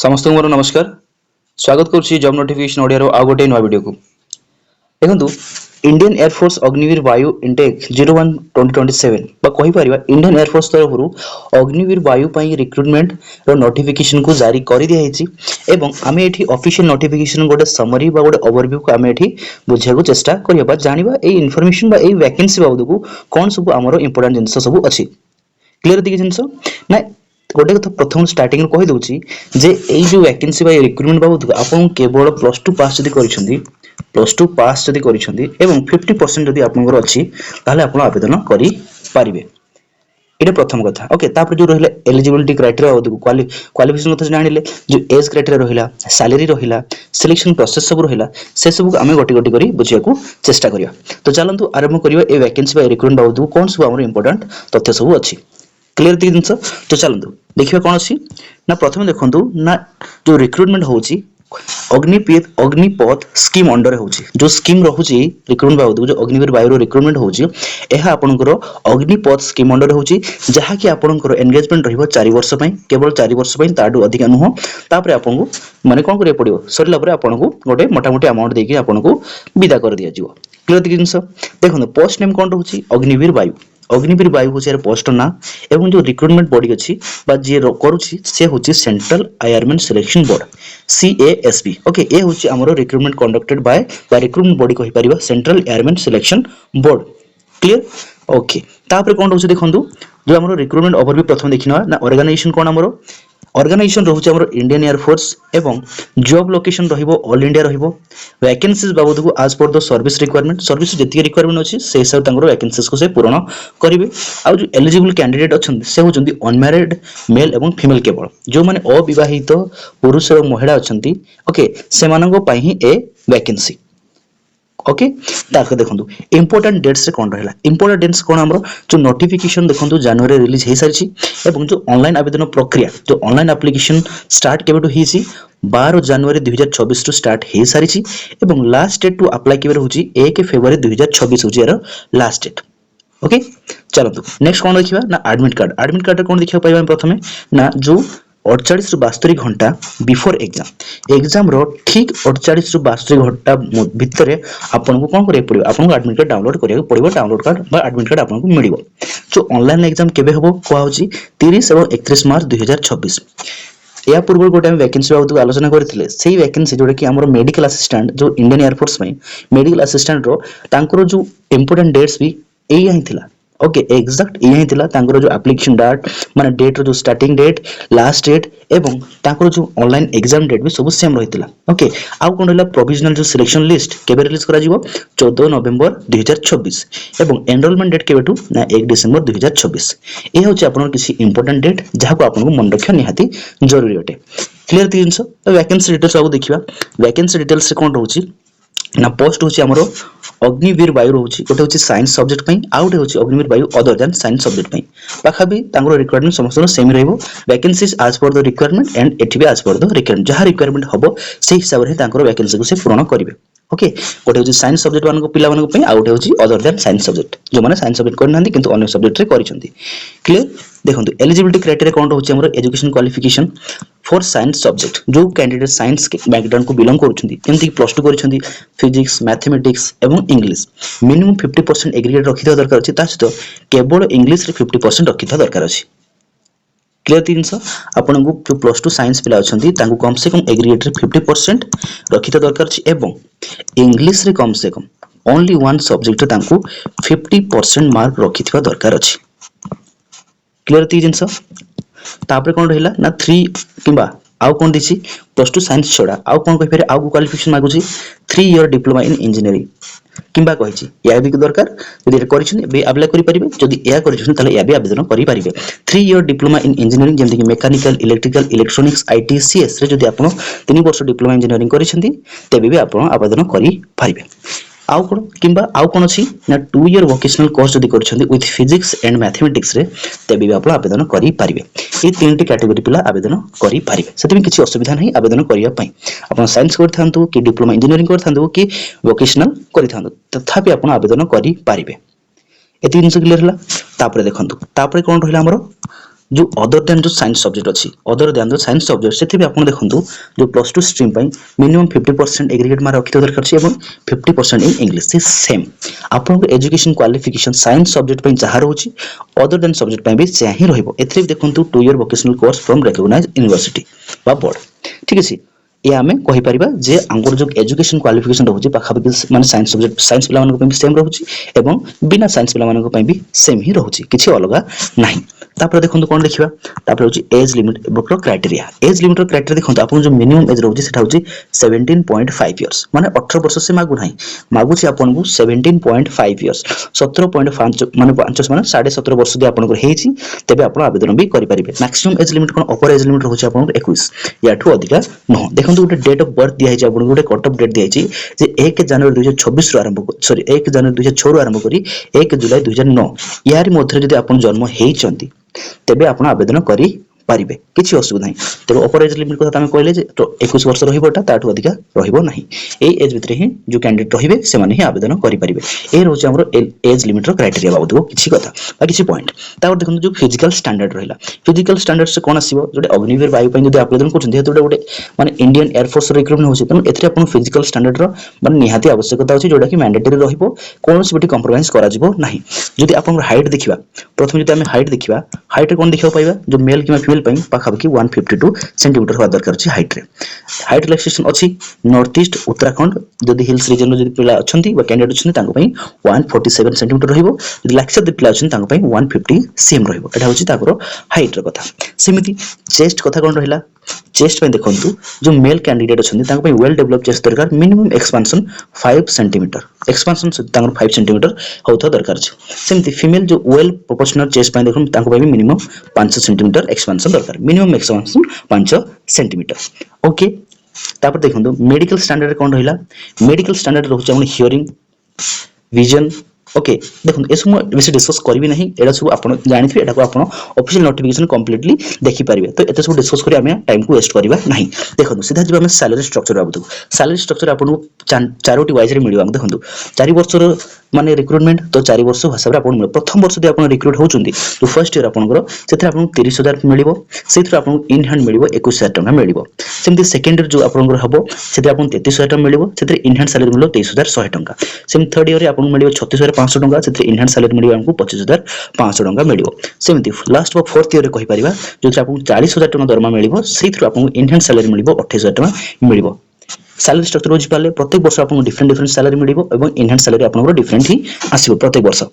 समस्त मोर नमस्कार स्वागत करुच्ची जॉब नोटिफिकेशन ओडिया आउ गोटे नुआ वीडियो को देखो इंडियन एयरफोर्स अग्निवीर वायु इंटेक 01 2027 कही परिबा इंडियन एयरफोर्स तरफ अग्निवीर वायु पई रिक्रुटमेंट रो नोटिफिकेशन को जारी कर दिया हेची एवं आमे एठी ऑफिशियल नोटिफिकेशन गोटे समरी बा गोटे ओवरव्यू को आमे एठी बुझिया को चेष्टा करिया जानिबा ए इन्फॉर्मेशन बा ए वैकेंसी बाबद को कोन सब हमरो इंपोर्टेंट जिंस सब अछि क्लियर दिखे जिंस ना गोटे कथा प्रथम स्टार्टिंग कहि दउची जे एई जो वैकेंसी बा रिक्रुटमेंट बाबद आपन केवल +2 पास जदी करिसंदी +2 पास जदी करिसंदी एवं 50% जदी आपनकर अछि ताले आपन आवेदन करि पारिबे एटा प्रथम कथा ओके तापर जो रहिला एलिजिबिलिटी क्राइटेरिया बाबद क्वालिफिकेशन कथा जानिले जो एज क्राइटेरिया रहिला सैलरी रहिला सिलेक्शन प्रोसेस सब रहिला से सब आमे गोटी गोटी करी बुझिया को चेष्टा करिया तो चलंतु आरंभ करिया ए वैकेंसी बा रिक्रुटमेंट बाबद कोन सब हमर इंपोर्टेंट तथ्य सब अछि क्लियर दी जिंस तो चलंतु देखिबा कोन अछि ना प्रथमे देखंतु ना जो रिक्रुटमेंट होउची अग्निपथ स्कीम अंडर होउची जो स्कीम रहुची रिक्रुटमेंट बाबद जो अग्निवीर वायु रिक्रुटमेंट होउची एहा आपनकर अग्निपथ स्कीम अंडर होउची जहा कि आपनकर एंगेजमेंट रहिबो 4 वर्ष पई केवल 4 वर्ष पई ताडू अधिक नुह तापर आपनकु माने कोन करिया पडियो सरिला परे आपनकु गोटे मोटा मोटी अमाउंट देकी आपनकु विदा कर दिया जिवो क्लियर दी जिंस देखंतु पोस्ट नेम कोन रहउची अग्निवीर वायु होची यार पोस्ट ना एवं जो रिक्रुटमेंट बॉडी अछि बा जे करूची से होची central airman selection board CASB okay ए होची हमरो रिक्रुटमेंट कंडक्टेड बाय बा रिक्रुटमेंट बॉडी कहि परिबा central airman selection board clear okay तापर कोन होची देखंतु जो हमरो रिक्रुटमेंट ओवरव्यू प्रथम देखिनवा ना ऑर्गेनाइजेशन कोन हमरो ऑर्गेनाइजेशन रहउची हमरो इंडियन एयर फोर्स एवं जॉब लोकेशन रहिबो ऑल इंडिया रहिबो वैकेंसीज बाबद को आज पर द सर्विस रिक्वायरमेंट सर्विस जति रिक्वायरमेंट अछि से हिसाब तांगरो वैकेंसीज को से पूर्ण करिवे आ जो एलिजिबल कैंडिडेट अछन से होचंदी अनमैरिड मेल एवं फीमेल केवल जो माने अविवाहित पुरुष और महिला अछंती ओके से मानंगो पई ही ए वैकेंसी ओके ताके देखंतु इंपोर्टेंट डेट्स रे कोन रहला इंपोर्टेंट डेट्स कोन हमरो जो नोटिफिकेशन देखंतु जनवरी रिलीज हे सारिछि एवं जो ऑनलाइन आवेदन प्रक्रिया जो ऑनलाइन एप्लीकेशन स्टार्ट केबेटु हिछि 12 जनवरी 2024 टू स्टार्ट हे सारिछि एवं लास्ट डेट टू अप्लाई केबे रहउछि 1 फरवरी 2026 होछि यार लास्ट डेट ओके चलंतु नेक्स्ट कोन देखिबा ना एडमिट कार्ड कोन देखिबा पाइबा प्रथमे ना जो 48 रु 72 घंटा बिफोर एग्जाम रो ठीक 48 रु 72 घंटा भितरे आपन को कोन करे पड़िबो आपन को एडमिट कार्ड डाउनलोड करिया पड़िबो डाउनलोड कार्ड बा एडमिट कार्ड आपन को मिलिबो जो ऑनलाइन एग्जाम केबे हबो को होची 30 एवं 31 मार्च 2026 या पूर्व गोटे हम वैकेंसी बाबत आलोचना करथिले सेही वैकेंसी जोडे कि हमर मेडिकल असिस्टेंट जो इंडियन एयर फोर्स में मेडिकल असिस्टेंट रो तांकर जो इंपोर्टेंट डेट्स भी एही ही थिला ओके एग्जैक्ट यही थिला तांकर जो एप्लीकेशन डेट माने डेट रो जो स्टार्टिंग डेट लास्ट डेट एवं तांकर जो ऑनलाइन एग्जाम डेट भी सब सेम रहितला ओके आउ कोन रहला प्रोविजनल जो सिलेक्शन लिस्ट केबे रिलीज करा जिवो 14 नवंबर 2026 एवं एनरोलमेंट डेट केबेटू ना 1 डिसेंबर 2026 ए होची आपन किसी इंपोर्टेंट डेट जहा को आपन को मन रखिया निहाती जरूरी होटे क्लियर जिंस वैकेंसी डिटेल्स सब देखिबा वैकेंसी डिटेल्स से कोन रहउची ना पोस्ट होची हमरो अग्निवीर वायु रहउची गोटे होची साइंस सब्जेक्ट पई आउटे होची अग्निवीर वायु अदर देन साइंस सब्जेक्ट पई पाखाबी तांगरो रिक्वायरमेंट समस्त सेम रहइबो वैकेंसीज आज पर द रिक्वायरमेंट एंड एठी भी आज पर द रिक्वायरमेंट जहा रिक्वायरमेंट हबो से हिसाब रे तांगरो वैकेंसी को से पूर्ण करिवे ओके गोटे होची साइंस सब्जेक्ट मान को पिला मान को पई आउटे होची अदर देन साइंस सब्जेक्ट जो माने साइंस सब्जेक्ट करनांदी किंतु अन्य सब्जेक्ट रे करिसंती क्लियर देखंतु एलिजिबिलिटी क्राइटेरिया कोन होची हमरो education qualification for science subject जो कैंडिडेट साइंस के बैकग्राउंड को बिलोंग करूछंती जेंति +2 करिसंती फिजिक्स मैथमेटिक्स एवं इंग्लिश मिनिमम 50% एग्रीगेट रखिथा दरकार अछि ता सहित केवल इंग्लिश रे 50% रखिथा दरकार अछि क्लियर जिंस आपन को जो +2 साइंस पिला अछंती तांको कम से कम एग्रीगेट रे 50% रखिथा दरकार अछि एवं इंग्लिश रे कम से कम ओनली वन सब्जेक्ट तांको 50% मार्क रखिथिबा दरकार अछि क्लियर जिंस तापर कोन रहिला ना 3 किबा आउ कोन दिछि +2 साइंस छोड़ा आउ कोन कहि फेरे आउ क्वालिफिकेशन मागुछि 3 इयर डिप्लोमा इन इंजीनियरिंग किबा कहिछि या भी दरकार यदि रे करिछन बे अप्लाई करि परिबे जदि या करिछन तले या भी आवेदन करि परिबे 3 इयर डिप्लोमा इन इंजीनियरिंग जेंति कि mechanical electrical electronics IT CS रे जदि आपण 3 वर्ष डिप्लोमा इंजीनियरिंग करिछंती तेबे भी आपण आवेदन करि परिबे आउ कोन किबा आउ कोन अछि ना 2 इयर वोकेशनल कोर्स जदि करिछंती विथ फिजिक्स एंड मैथमेटिक्स रे तेबे भी आपण आवेदन करि परिबे ए तीनटी कैटेगरी पिला आवेदन करि परिबे सेति में किछि असुविधा नहीं आवेदन करिया पई आपण साइंस करथांतु कि डिप्लोमा इंजीनियरिंग करथांतु कि वोकेशनल करिथांतु तथापि आपण आवेदन करि परिबे एति जिंस क्लियर हला तापरे देखंतु तापरे कोन रहला हमरो जो अदर दैन जो साइंस सब्जेक्ट अच्छी अदर दैन जो साइंस सब्जेक्ट से भी आप देखो जो +2 स्ट्रीम मिनिमम 50% एग्रीगेट मार्क रखिथ दरकार है 50% इन इंग्लिश से सेम आपन एजुकेशन क्वालिफिकेशन साइंस सब्जेक्ट जहाँ रोचे अदर दैन सब्जेक्ट भी से ही रही देखो 2 year vocational course from recognised university बा बोर्ड ठीक है ये आम कहीपर जे आंगर जो एजुकेशन क्वालिफिकेशन रोचे पाखापाखि माने साइंस सब्जेक्ट साइंस पिला सेम रोचे बिना साइंस पिला भी सेम ही रोचे किसी अलग ना तापर देखो कौन देखा तापर हूँ age limit criteria age limit criteria देखो आप जो मिनिमम एज रोचे 17.5 इयर्स माने 18 वर्ष से मागु ना मागुची आपन को 17.5 इयर्स 17.5 माने 5 माने 17.5 वर्ष यदि आपन तेज आप आवेदन भी करेंगे मैक्सिमम एज लिमिट कौन अपर एज लिमिट रोचे आप 21 या अधिका नुह देखो गोटे डेट ऑफ बर्थ दिखाई आपको गोटे कट ऑफ डेट दिखाई 1 जनवरी 2026 आरंभ सॉरी 1 जनवरी 2006 आरंभ करी 1 जुलाई 2009 यार मध्य यदि आप जन्म होती तेबे आपण आवेदन करी पारिबे किछि असुविधा नहीं तेबे अपर एज लिमिट कथा कहले जे 21 वर्ष रहिबोटा ताठू अधिका रहिबो नाही ए एज भितरे ही जो कैंडिडेट रहिबे से माने ही आवेदन करि परिबे ए रोचे हमरो एज लिमिट रो क्राइटेरिया बाबू किछि कथा बा किछि पॉइंट तापर देखन जो फिजिकल स्टैंडर्ड रहिला फिजिकल स्टैंडर्ड से कोन आसीबो जोटे अग्निवीर वायु पय जदि आवेदन करछन हेतु गोटे माने इंडियन एयर फोर्स रिक्रूटमेंट होछि तन एथरे आपण फिजिकल स्टैंडर्ड रो माने निहाती आवश्यकता होछि जोटा कि मैंडेटरी रहिबो कोनोसी बिटी कंप्रोमाइज करा जिवो नाही जदि आपण हाइट देखिबा प्रथम जदि हम हाइट देखिबा हाइट कोन देखिबा पाइबा जो मेल कि फीमेल पय पाखापाखि 152 सेंटीमीटर होगा दरकार अछि हाइट रे हाइट रिलैक्सेशन अछि नॉर्थ ईस्ट उत्तराखंड जदि हिल्स रीजन रो जदि पिला अछंती बा कैंडिडेट अछंती तांको पय 147 सेंटीमीटर रहइबो जदि लक्ष्य पिला अछंती तांको पय 150 सेम रहइबो एटा होछि ताको हाइट रो कथा सेमिति चेस्ट कथा कोन रहिला चेस्ट पे देखंतु जो मेल कैंडिडेट अछंती तांको पय वेल डेवलप चेस्ट दरकार मिनिमम एक्सपेंशन 5 सेंटीमीटर एक्सपेंशन तांको 5 सेंटीमीटर होता दरकार छै सेमिति फीमेल जो वेल प्रोपोर्शनल चेस्ट पे देखम तांको पय मिनिमम 5 सेंटीमीटर एक्सपेंशन दरकार मिनिमम एक्सपेंशन 5 सेंटीमीटर ओके तापर देखंतु मेडिकल स्टैंडर्ड कोन रहिला मेडिकल स्टैंडर्ड रहउछ हमर हियरिंग विजन ओके देखो ए सब बेसी डिस्कस करबी नहीं एडा सब आपण जानिथि एटा को आपण ऑफिशियल नोटिफिकेशन कंप्लीटली देखि परिबे तो एते सब डिस्कस करी हमें टाइम को वेस्ट करबा नहीं देखो सीधा जिबा हमें सैलरी स्ट्रक्चर बाबू सैलरी स्ट्रक्चर आपण चारोटी वाइज रे मिलिबा देखो 4 वर्ष रो माने रिक्रूटमेंट तो 4 वर्ष हिसाब रे आपण प्रथम वर्ष दे आपण रिक्रूट होचुंदी तो फर्स्ट ईयर आपण सेथे आपण 30000 मिलिबो सेथि आपण इन हैंड मिलिबो 21000 टका मिलिबो सेमति सेकंड ईयर जो आपण हबो सेथे आपण 33000 टका मिलिबो सेथे इन हैंड सैलरी मिलिबो 23100 टका सेम थर्ड ईयर रे आपण मिलिबो 36500 टका सेथे इन हैंड सैलरी मिलिबो हमको 25500 टका मिलिबो सेमति लास्ट व फोर्थ ईयर रे कहि परिबा जो आपण 40000 टका दरमा मिलिबो सेथि आपण इन हैंड सैलरी मिलिबो 28000 टका मिलिबो सैलरी स्ट्रक्चर बुझी पाले प्रत्येक वर्ष आपको डिफरेंट डिफरेंट सैलरी मिलिबो एवं इन हैंड सैलरी आपन डिफरेंट ही आसीबो प्रत्येक वर्ष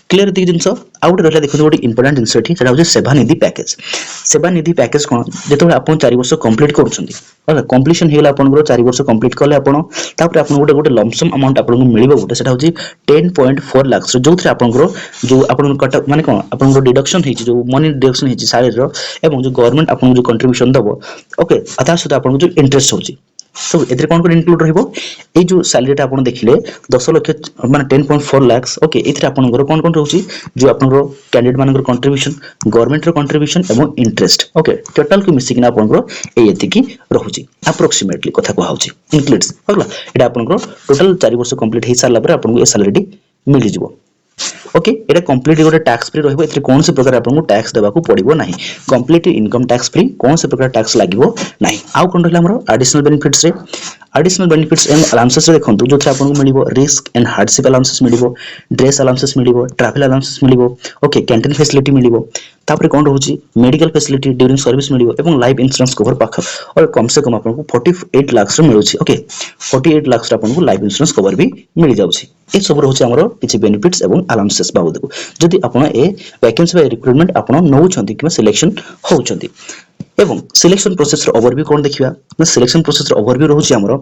क्लियर दी जिंस आउट रहला देखो गोटे इंपोर्टेंट जिंस एठी सेटा हो सेवा निधि पैकेज कोन जेतो आपन 4 वर्ष कंप्लीट करूछंदी ओके कंप्लीशन हेला आपन 4 वर्ष कंप्लीट करले आपन तापर आपन गोटे लमसम अमाउंट आपन मिलिबो गोटे सेटा हो 10.4 लाख जो थरे आपन जो आपन कट माने कोन आपन डिडक्शन हेची जो मनी डिडक्शन हेची सैलरी रो एवं जो गवर्नमेंट आपन जो कंट्रीब्यूशन दबो ओके अता सहित आपन जो इंटरेस्ट होची तो एथरे कोन कोन इंक्लूड रहबो ए जो सैलरीटा आपण देखिले 10 लाख माने 10.4 लाख ओके एथरे आपण कोन कोन रहउची जो आपण कैंडिडेट मानकर कंट्रीब्यूशन गवर्नमेंट रो कंट्रीब्यूशन एवं इंटरेस्ट ओके टोटल को मिसिकना आपण ए एतिकी रहउची अप्रोक्सीमेटली कथा को हाउची इंक्लूड्स होगला एटा आपण टोटल 4 वर्ष कंप्लीट हे सारला पर आपण ए सैलरी मिलि जिवो ओके एटा कंप्लीटली गोटे टैक्स फ्री रहबो एथरे कोन से प्रकार आपन को टैक्स देबा को पड़िबो नाही कंप्लीट इनकम टैक्स फ्री कोन से प्रकार टैक्स लागिबो नाही आउ कोन रहला हमरो एडिशनल बेनिफिट्स एंड अलाउंसेस रे देखंतु जो आपन को मिलिबो रिस्क एंड हार्डशिप अलाउंसेस मिलिबो ड्रेस अलाउंसेस मिलिबो ट्रैवल अलाउंसेस मिलिबो ओके कैंटीन फैसिलिटी मिलिबो तापर कोन रहउची मेडिकल फैसिलिटी ड्यूरिंग सर्विस मिलिबो एवं लाइफ इंश्योरेंस कवर पाख और कम से कम आपन को 48 लाख रे मिलुची ओके 48 लाख रे आपन को लाइफ इंश्योरेंस कवर भी मिल जाउची ए सब रहउची हमरो किछि बेनिफिट्स एवं अलाउंसेस बाबू जदि आपण ए वैकेंसी बाय रिक्रूटमेंट आपण नउछंती कि सिलेक्शन होउछंती एवं सिलेक्शन प्रोसेस रो ओवरव्यू कोन देखिबा ना सिलेक्शन प्रोसेस रो ओवरव्यू रहउची हमरो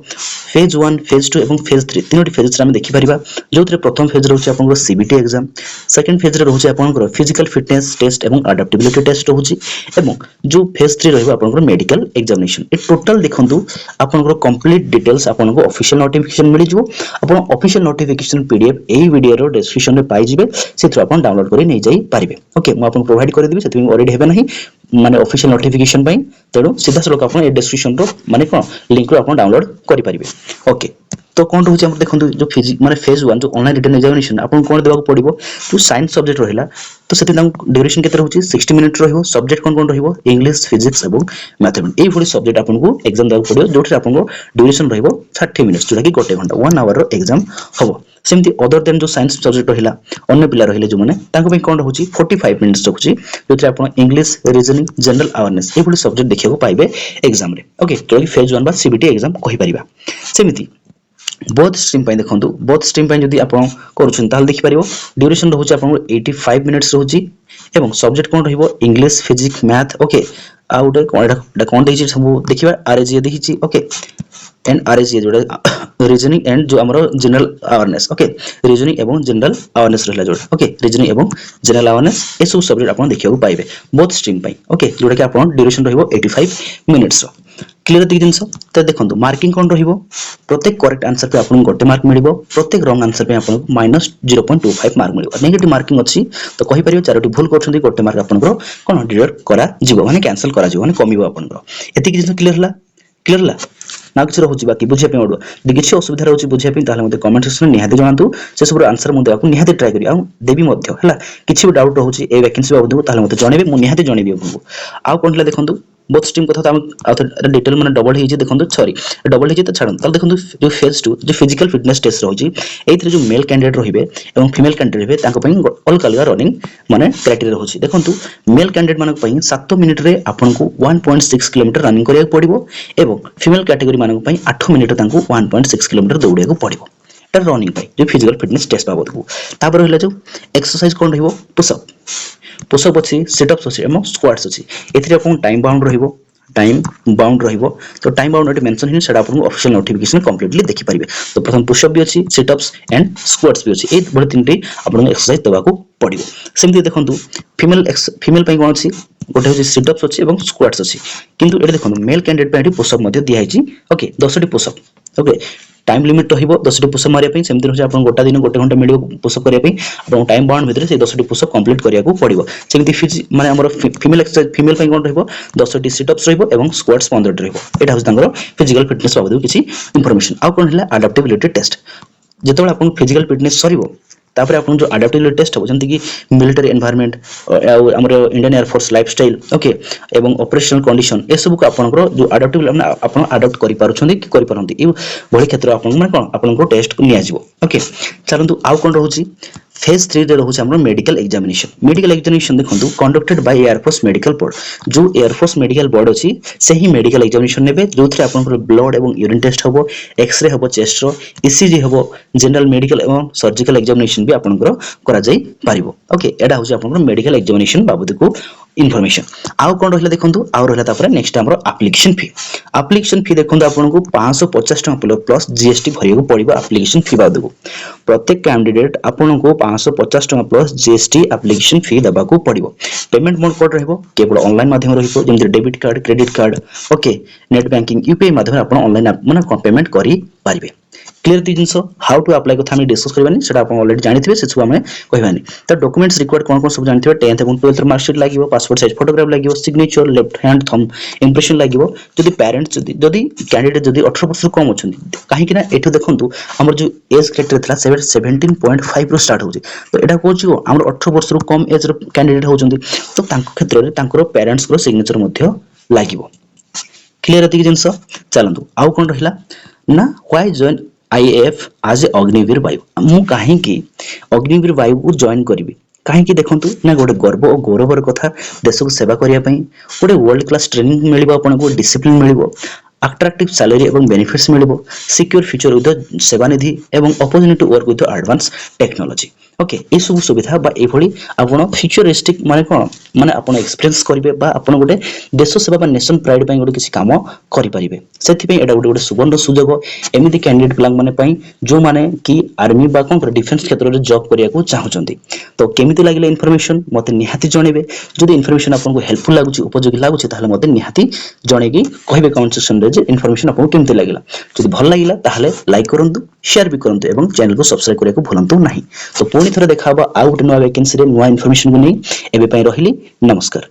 फेज 1 फेज 2 एवं फेज 3 तीनोटी फेज रे हम देखि परिबा जोथरे प्रथम फेज रहउची आपन सीबीटी एग्जाम सेकंड फेज रे रहउची आपन फिजिकल फिटनेस टेस्ट एवं अडैप्टेबिलिटी टेस्ट रहउची एवं जो फेज 3 रहबा आपन मेडिकल एग्जामिनेशन ए टोटल देखंतु आपन कंप्लीट डिटेल्स आपन को ऑफिशियल नोटिफिकेशन मिलि जिवो आपन ऑफिशियल नोटिफिकेशन पीडीएफ एई वीडियो रो डिस्क्रिप्शन रे पाइ जिवे सेथु आपन डाउनलोड करि नै जाई पारिबे ओके म आपन प्रोवाइड करि देबी सेथु ऑलरेडी हेबे नाही माने ऑफिशियल नोटिफिकेशन तेणु सीधा सड़क आप डिस्क्रिप्शन रो माने कोन लिंक रो आप डाउनलोड करि परिबे ओके तो कौन रोचे हम देखो जो फिजिक्स माने फेज 1 जो ऑनलाइन रिटन एग्जामिनेशन आपन कोन देबा पड़िबो जो साइंस सब्जेक्ट रहिला तो सेति ड्यूरेशन केते रहउची 60 मिनिट रहिबो सब्जेक्ट कोन रहिबो इंग्लिश फिजिक्स एवं मैथमेटिक्स एई भली सब्जेक्ट आपन को एग्जाम देबा पड़िबो जोठी आपन को ड्यूरेशन रहिबो 30 मिनिट्स जोटा कि 1 घंटा 1 आवर रो एग्जाम हबो सेमती अदर देन जो साइंस सब्जेक्ट रहिला अन्य पिला रहिले जो माने ताको पे कोन रहउची 45 मिनिट्स रखुची जोठी आपन इंग्लिश रीजनिंग जनरल अवेयरनेस एई भली सब्जेक्ट देखियो पाइबे एग्जाम रे ओके तो फेज 1 बा सीबीटी एग्जाम कहि परिबा सेमिति बोथ स्ट्रीम पाई देखंतु बोथ स्ट्रीम पाई जदी आपण करूछन ताल देखि परिबो ड्यूरेशन रहउची आपण 85 मिनिट्स रहउची एवं सब्जेक्ट कोन रहिबो इंग्लिश फिजिक्स मैथ ओके आउट कोन देछि सब देखिबा आरएजी देखिछि ओके एंड आरएजी जोडा रीजनिंग एंड जो हमरो जनरल अवेयरनेस ओके रीजनिंग एवं जनरल अवेयरनेस रहला जोडा ओके रीजनिंग एवं जनरल अवेयरनेस ए सब सब्जेक्ट आपण देखियो पाइबे बोथ स्ट्रीम पाई ओके जोडा कि आपण ड्यूरेशन रहिबो 85 मिनिट्स क्लियर दिख जिनस तो देखंतु मार्किंग कोन रहिबो प्रत्येक करेक्ट आंसर पे आपन गोटे मार्क मिलिबो प्रत्येक रॉन्ग आंसर पे आपन -0.25 मार्क मिलिबो नेगेटिव मार्किंग अछि तो कहि परियो चारोटी भूल करछन्ती गोटे मार्क आपन कोन डिडक्ट करा जिवो माने कैंसिल करा जिवो माने कमिबो आपन एति कि क्लियर हला ना किछ रहउची बाकी बुझिया पे ओडो दि किछ असुविधा रहउची बुझिया पे ताले मते कमेंट सेक्शन में निहाते जणांतु से सब आंसर मु देबाकू निहाते ट्राई करी आ देबी मध्य हला किछ भी डाउट रहउची ए वैकेंसी बाबू ताले मते जणेबे मु निहाते जणेबी आपन आ कोनला देखंतु बोथ स्ट्रीम कथा तो हम डिटेल माने डबल हे जे देखंतु सॉरी डबल हे जे त छाडन ताल देखंतु जो फेज 2 जो फिजिकल फिटनेस टेस्ट रहउची एथरे जो मेल कैंडिडेट रहिबे एवं फीमेल कैंडिडेट रहिबे ताको पई अलग अलग रनिंग माने क्राइटेरिया रहउची देखंतु मेल कैंडिडेट मानक पई 7 मिनिट रे आपन को 1.6 किलोमीटर रनिंग करिया पड़िबो एवं फीमेल कैटेगरी मानक पई 8 मिनिट तांको 1.6 किलोमीटर दौड़िया पड़िबो ता रनिंग पई जो फिजिकल फिटनेस टेस्ट बाबत को तापर रहला जो एक्सरसाइज कोन रहिबो पुशअप अच्छी सिटअप्स अच्छी एवं स्क्वाट्स अच्छी एथिरे आपन टाइम बाउंड रहिबो तो टाइम बाउंड एटे मेंशन हिन सेटा आपन ऑफिशियल नोटिफिकेशन कंप्लीटली देखि परिबे तो प्रथम पुशअप भी अच्छी सिटअप्स एंड स्क्वाट्स भी अच्छी ए बडे तीनटी आपन एक्सरसाइज देबाकू पड़िबो सेमति देखंतु फीमेल पई कोन अच्छी गोटे होची सिटअप्स अच्छी एवं स्क्वाट्स अच्छी किंतु एटे देखंतु मेल कैंडिडेट पे एटी पुशअप मध्ये दिया हिची ओके 10 टी पुशअप ओके टाइम लिमिट रहिबो 10 टी पुशअप मारिया पई सेमति होची आपन गोटा दिन गोटे घंटा मिलियो पुशअप करिया पई आपन टाइम बाउंड भितरे से 10 टी पुशअप कंप्लीट करिया को पड़िबो सेमति माने हमर फीमेल एक्सरसाइज फीमेल पई कोन रहिबो 10 टी सिटअप्स रहिबो एवं स्क्वाट्स 15 टी रहिबो एटा होची तांगर फिजिकल फिटनेस बाबद किछि इंफॉर्मेशन आ कोन हला अडैप्टेबिलिटी टेस्ट जेतोळे आपन फिजिकल फिटनेस सरिबो तापर आपन जो अडैप्टेबिलिटी टेस्ट हो जंती कि मिलिटरी एनवायरनमेंट हमर Indian air force lifestyle okay एवं ऑपरेशनल कंडीशन ए सब को आपन जो अडैप्टेबल आपन अडॉप्ट करि पारुछन्ती कि करि पारंती ए बड़ी क्षेत्र आपन माने कोन आपन को टेस्ट को निया जिवो ओके चलंतु आउ कोन रहउची फेज 3 रे रहउची हमर मेडिकल एग्जामिनेशन देखंतु conducted by air force medical board जो एयर फोर्स मेडिकल बोर्ड अछि सेही मेडिकल एग्जामिनेशन नेबे जोथरे आपन को ब्लड एवं यूरिन टेस्ट हबो एक्सरे हबो चेस्ट रो ईसीजी हबो जनरल मेडिकल एवं सर्जिकल एग्जामिनेशन भी आपन को करा जाई पारिबो ओके एडा होची आपन को मेडिकल एग्जामिनेशन बाबत को इनफॉरमेशन आउ कोन रहला देखंतु आउ रहला तापर नेक्स्ट हमरो एप्लीकेशन फी देखंतु आपन को 550 टका प्लस जीएसटी भरियो पड़िबो एप्लीकेशन फी बाबत को प्रत्येक कैंडिडेट आपन को 550 टका प्लस जीएसटी एप्लीकेशन फी दबा को पड़िबो पेमेंट मोड कोड रहबो केवल ऑनलाइन माध्यम रहिबो जेमि debit card credit card okay net banking UPI माध्यम आपन ऑनलाइन माने पेमेंट करि पारिबे क्लियर दी जिंस हाउ टू अप्लाई को हम डिस्कस करबानी सेटा आपण ऑलरेडी जानिथिबे से सब हमें कहबानी तो डॉक्यूमेंट्स रिक्वायर्ड कोन सब जानिथिबे 10th एवं 12th मार्कशीट लागिवो पासपोर्ट साइज फोटोग्राफ लागिवो signature left hand thumb impression लागिवो जदी पेरेंट्स जदी कैंडिडेट जदी 18 वर्ष कम अछंती काहे कि ना एठो देखंतु हमर जो एज क्राइटेरिया थला 17.5 रो स्टार्ट होची तो एटा कोची हमर 18 वर्ष रो कम एज रो कैंडिडेट होचंती तो तांको क्षेत्र रे तांको पेरेंट्स को सिग्नेचर मध्ये लागिवो क्लियर अति जिंस चलंतु आउ कोन रहिला ना व्हाई जॉइन आईएएफ आज ए अग्निवीर वायु मु काहे कि अग्निवीर वायु को जॉइन करबी काहे कि देखंतु ना गोटे गर्व और गौरवर कथा देश को सेवा करिया पई गोटे वर्ल्ड क्लास ट्रेनिंग मिलिबो आपन को डिसिप्लिन मिलिबो अट्रैक्टिव सैलरी एवं बेनिफिट्स मिलिबो secure future with Seva Nidhi एवं opportunity work with advance technology okay ए सब सुविधा बा ए भली आपण फ्यूचरिस्टिक माने कोन माने आपण एक्सपीरियंस करिवे बा आपण गोटे देश सेवा बा नेशन प्राइड पई गोटे किसी काम करि परिबे सेति पई एडा गोटे सुवर्ण सुजोग एमिति कैंडिडेट प्लान माने पई जो माने कि आर्मी बा कोन डिफेंस क्षेत्र रे जॉब करिया को चाहउचंती तो केमिति लागिले इन्फॉर्मेशन मते निहाती जणेबे जदि इन्फॉर्मेशन आपन को हेल्पफुल लागुची उपयोगी लागुची ताहले मते निहाती जणेगी कहबे कमेंट सेक्शन रे जे इन्फॉर्मेशन आपन केमिति लागिला जदि भल लागिला ताहले लाइक करंतु शेयर भी करंतु एवं चैनल को सब्सक्राइब करिया को भूलंतु नाही तो पुणी थरे देखाबा आउ गोटे नया वैकेंसी रे नया इन्फॉर्मेशन को नै एबे पई रहिली नमस्कार।